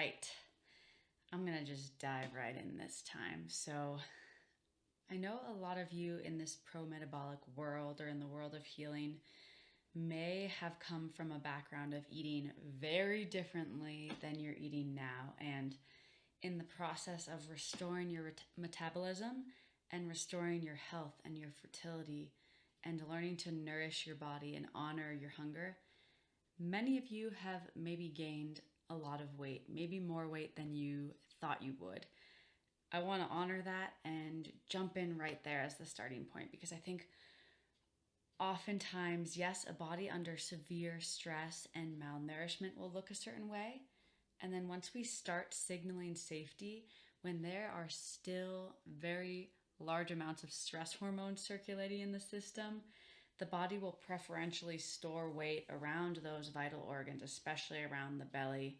right. I'm going to just dive right in this time. So, I know a lot of you in this pro-metabolic world or in the world of healing may have come from a background of eating very differently than you're eating now. And in the process of restoring your metabolism and restoring your health and your fertility and learning to nourish your body and honor your hunger, many of you have maybe gained a lot of weight, maybe more weight than you thought you would. I want to honor that and jump in right there as the starting point, because I think oftentimes, yes, a body under severe stress and malnourishment will look a certain way. And then once we start signaling safety, when there are still very large amounts of stress hormones circulating in the system, the body will preferentially store weight around those vital organs, especially around the belly.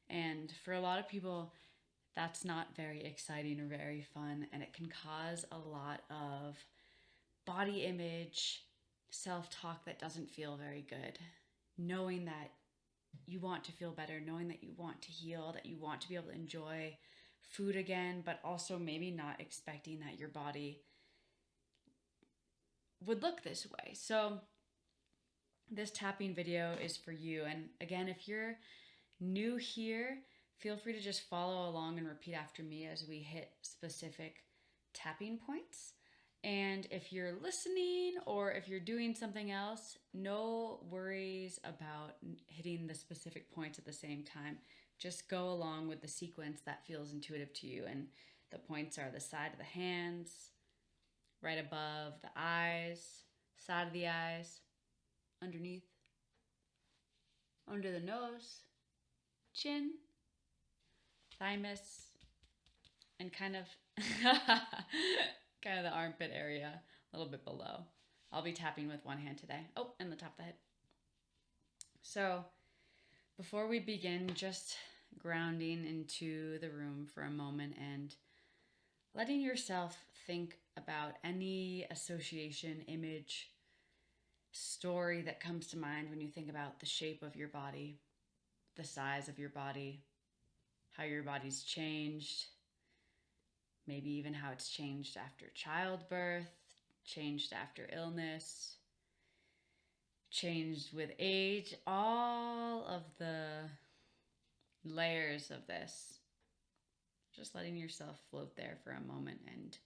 And for a lot of people, that's not very exciting or very fun, and it can cause a lot of body image, self-talk that doesn't feel very good. Knowing that you want to feel better, knowing that you want to heal, that you want to be able to enjoy food again, but also maybe not expecting that your body would look this way. So this tapping video is for you. And again, if you're new here, feel free to just follow along and repeat after me as we hit specific tapping points. And if you're listening or if you're doing something else, no worries about hitting the specific points at the same time. Just go along with the sequence that feels intuitive to you. And the points are the side of the hands, right above the eyes, side of the eyes, underneath, under the nose, chin, thymus, and kind of kind of the armpit area, a little bit below. I'll be tapping with one hand today. Oh, and the top of the head. So before we begin, just grounding into the room for a moment and letting yourself think about any association, image, story that comes to mind when you think about the shape of your body, the size of your body, how your body's changed, maybe even how it's changed after childbirth, changed after illness, changed with age, all of the layers of this. Just letting yourself float there for a moment and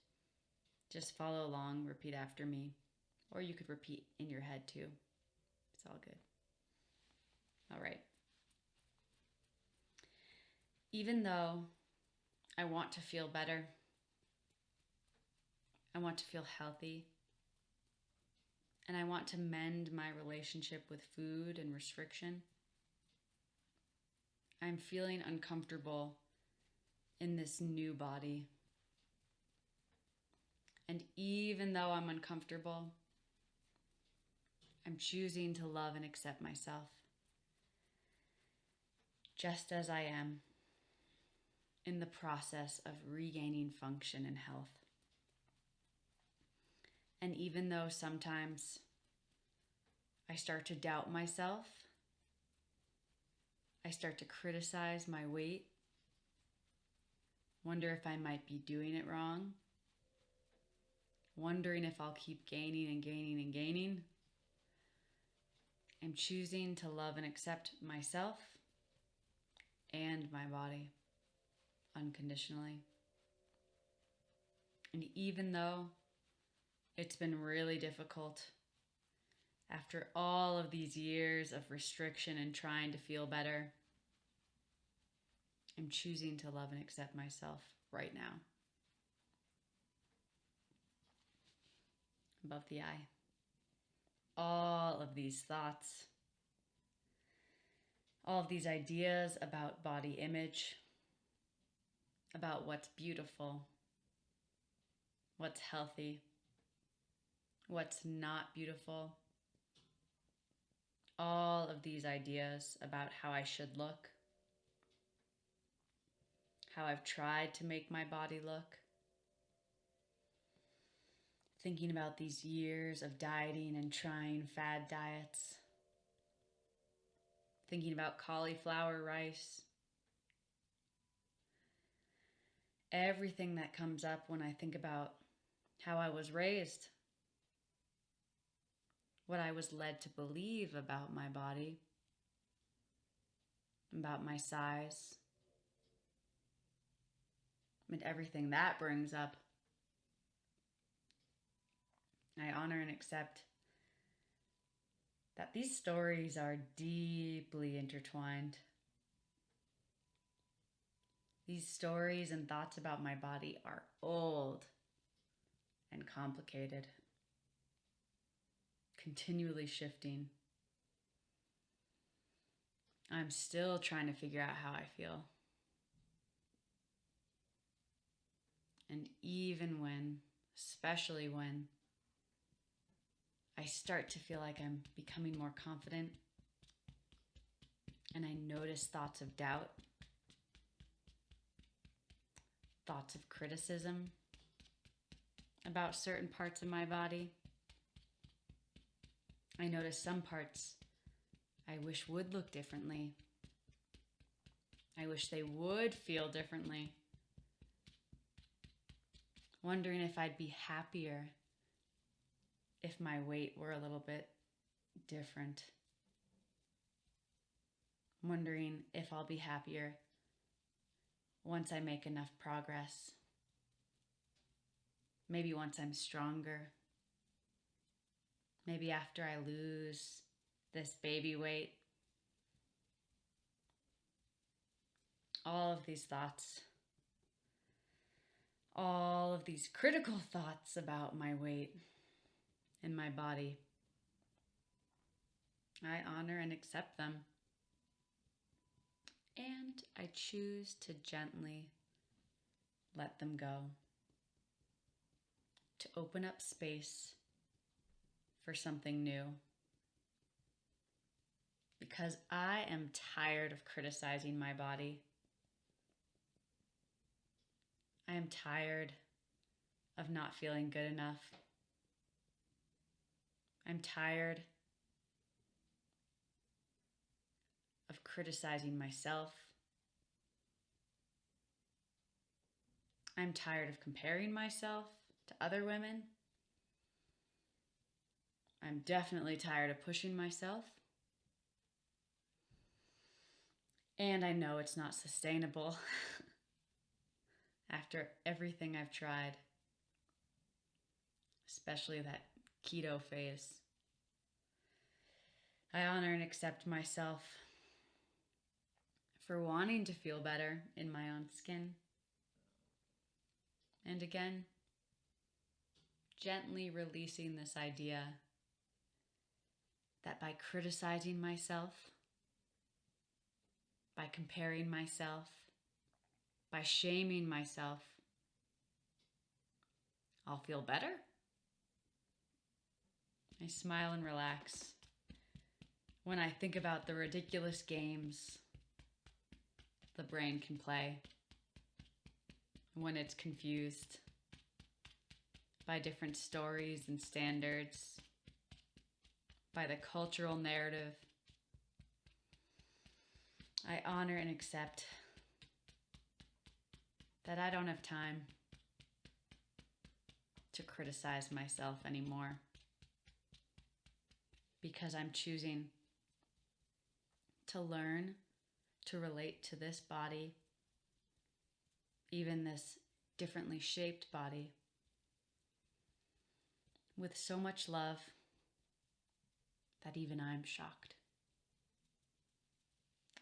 just follow along, repeat after me. Or you could repeat in your head too. It's all good. All right. Even though I want to feel better, I want to feel healthy, and I want to mend my relationship with food and restriction, I'm feeling uncomfortable in this new body. And even though I'm uncomfortable, I'm choosing to love and accept myself just as I am in the process of regaining function and health. And even though sometimes I start to doubt myself, I start to criticize my weight, wonder if I might be doing it wrong, wondering if I'll keep gaining and gaining and gaining, I'm choosing to love and accept myself and my body unconditionally. And even though it's been really difficult after all of these years of restriction and trying to feel better, I'm choosing to love and accept myself right now. Above the eye. All of these thoughts, all of these ideas about body image, about what's beautiful, what's healthy, what's not beautiful, all of these ideas about how I should look, how I've tried to make my body look, thinking about these years of dieting and trying fad diets, thinking about cauliflower rice, everything that comes up when I think about how I was raised, what I was led to believe about my body, about my size, and everything that brings up. I honor and accept that these stories are deeply intertwined. These stories and thoughts about my body are old and complicated, continually shifting. I'm still trying to figure out how I feel. And even when, especially when, I start to feel like I'm becoming more confident and I notice thoughts of doubt, thoughts of criticism about certain parts of my body. I notice some parts I wish would look differently. I wish they would feel differently. Wondering if I'd be happier if my weight were a little bit different. Wondering if I'll be happier once I make enough progress. Maybe once I'm stronger. Maybe after I lose this baby weight. All of these thoughts, all of these critical thoughts about my weight and my body, I honor and accept them. And I choose to gently let them go. To open up space for something new. Because I am tired of criticizing my body. I am tired of not feeling good enough. I'm tired of criticizing myself. I'm tired of comparing myself to other women. I'm definitely tired of pushing myself. And I know it's not sustainable after everything I've tried, especially that keto phase. I honor and accept myself for wanting to feel better in my own skin. And again, gently releasing this idea that by criticizing myself, by comparing myself, by shaming myself, I'll feel better. I smile and relax when I think about the ridiculous games the brain can play when it's confused by different stories and standards, by the cultural narrative. I honor and accept that I don't have time to criticize myself anymore because I'm choosing to learn to relate to this body, even this differently shaped body, with so much love that even I'm shocked.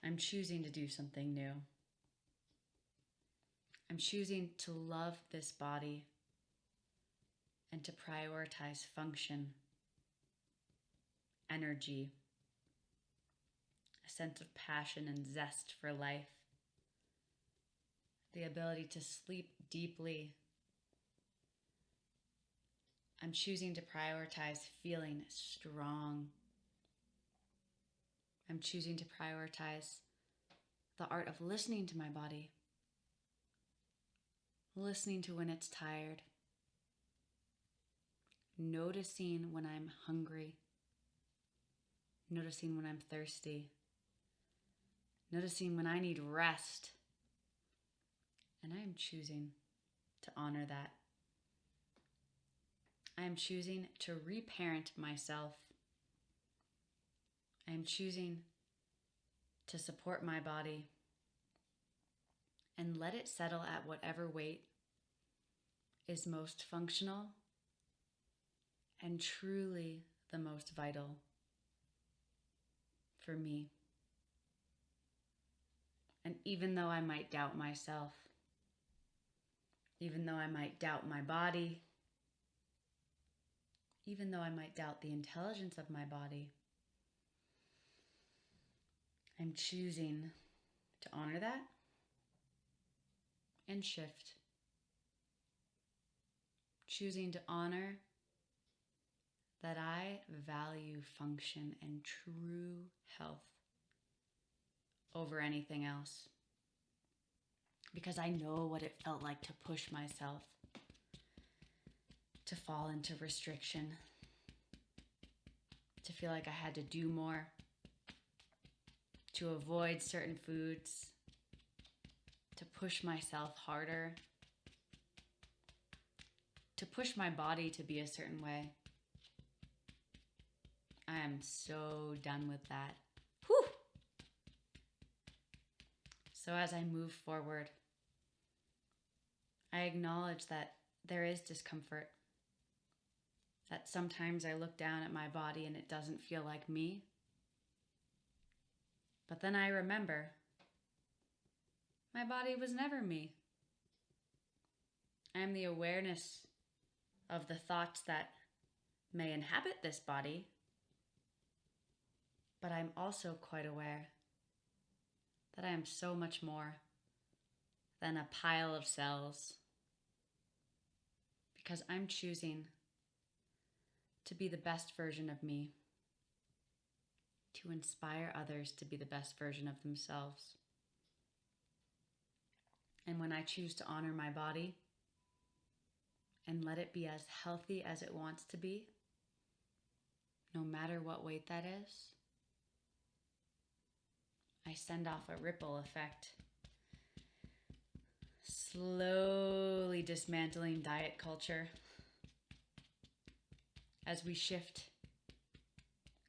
I'm choosing to do something new. I'm choosing to love this body and to prioritize function, energy, a sense of passion and zest for life, the ability to sleep deeply. I'm choosing to prioritize feeling strong. I'm choosing to prioritize the art of listening to my body, listening to when it's tired, noticing when I'm hungry, noticing when I'm thirsty, noticing when I need rest, And I am choosing to honor that. I am choosing to reparent myself. I am choosing to support my body and let it settle at whatever weight is most functional and truly the most vital for me. And even though I might doubt myself, even though I might doubt my body, even though I might doubt the intelligence of my body, I'm choosing to honor that and shift. Choosing to honor that I value function and true health over anything else. Because I know what it felt like to push myself, to fall into restriction, to feel like I had to do more, to avoid certain foods, to push myself harder, to push my body to be a certain way. I am so done with that. Whew! So as I move forward, I acknowledge that there is discomfort, that sometimes I look down at my body and it doesn't feel like me. But then I remember, my body was never me. I am the awareness of the thoughts that may inhabit this body, but I'm also quite aware that I am so much more than a pile of cells, because I'm choosing to be the best version of me, to inspire others to be the best version of themselves. And when I choose to honor my body and let it be as healthy as it wants to be, no matter what weight that is, I send off a ripple effect, slowly dismantling diet culture as we shift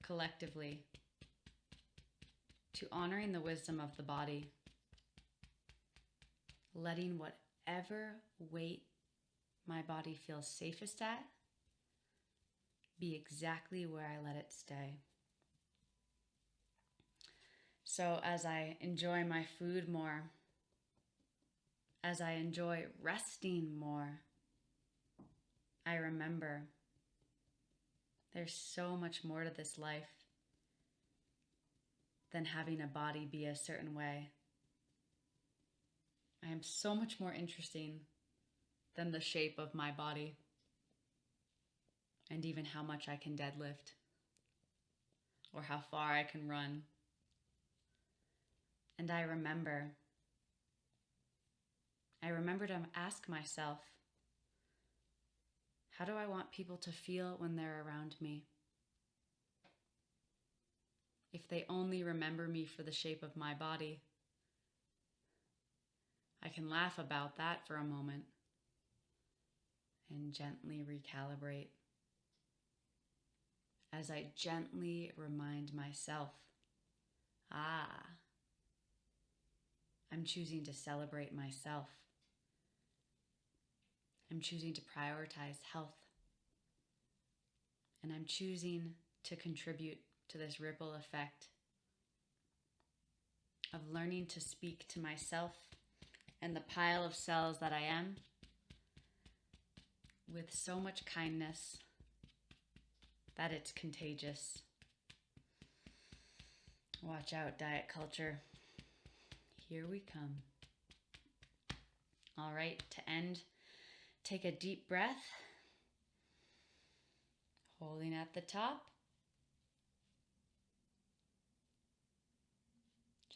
collectively to honoring the wisdom of the body, letting whatever weight my body feels safest at be exactly where I let it stay. So as I enjoy my food more, as I enjoy resting more, I remember there's so much more to this life than having a body be a certain way. I am so much more interesting than the shape of my body and even how much I can deadlift or how far I can run. And I remember to ask myself, how do I want people to feel when they're around me? If they only remember me for the shape of my body, I can laugh about that for a moment and gently recalibrate as I gently remind myself, I'm choosing to celebrate myself. I'm choosing to prioritize health. And I'm choosing to contribute to this ripple effect of learning to speak to myself and the pile of cells that I am with so much kindness that it's contagious. Watch out, diet culture. Here we come. All right, to end, take a deep breath, holding at the top.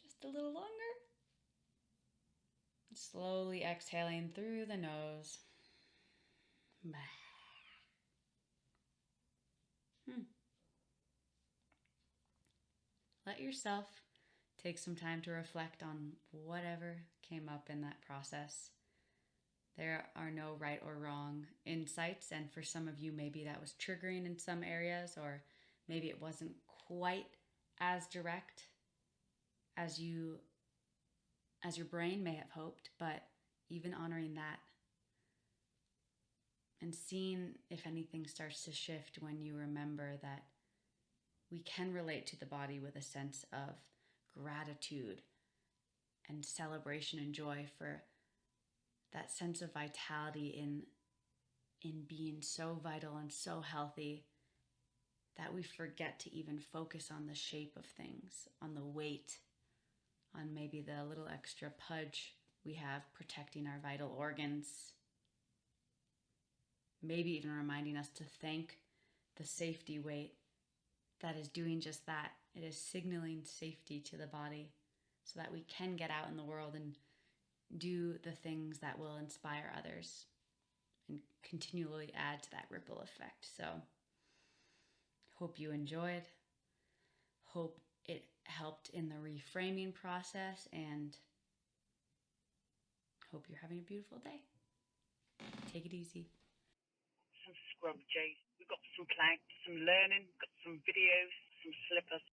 Just a little longer. Slowly exhaling through the nose. Let yourself take some time to reflect on whatever came up in that process. There are no right or wrong insights. And for some of you, maybe that was triggering in some areas, or maybe it wasn't quite as direct as your brain may have hoped. But even honoring that and seeing if anything starts to shift when you remember that we can relate to the body with a sense of gratitude and celebration and joy for that sense of vitality in being so vital and so healthy that we forget to even focus on the shape of things, on the weight, on maybe the little extra pudge we have protecting our vital organs. Maybe even reminding us to thank the safety weight that is doing just that. It is signaling safety to the body so that we can get out in the world and do the things that will inspire others and continually add to that ripple effect. So, hope you enjoyed. Hope it helped in the reframing process, and hope you're having a beautiful day. Take it easy. Some scrub, Jay. We've got some planks, some learning, got some videos, some slippers.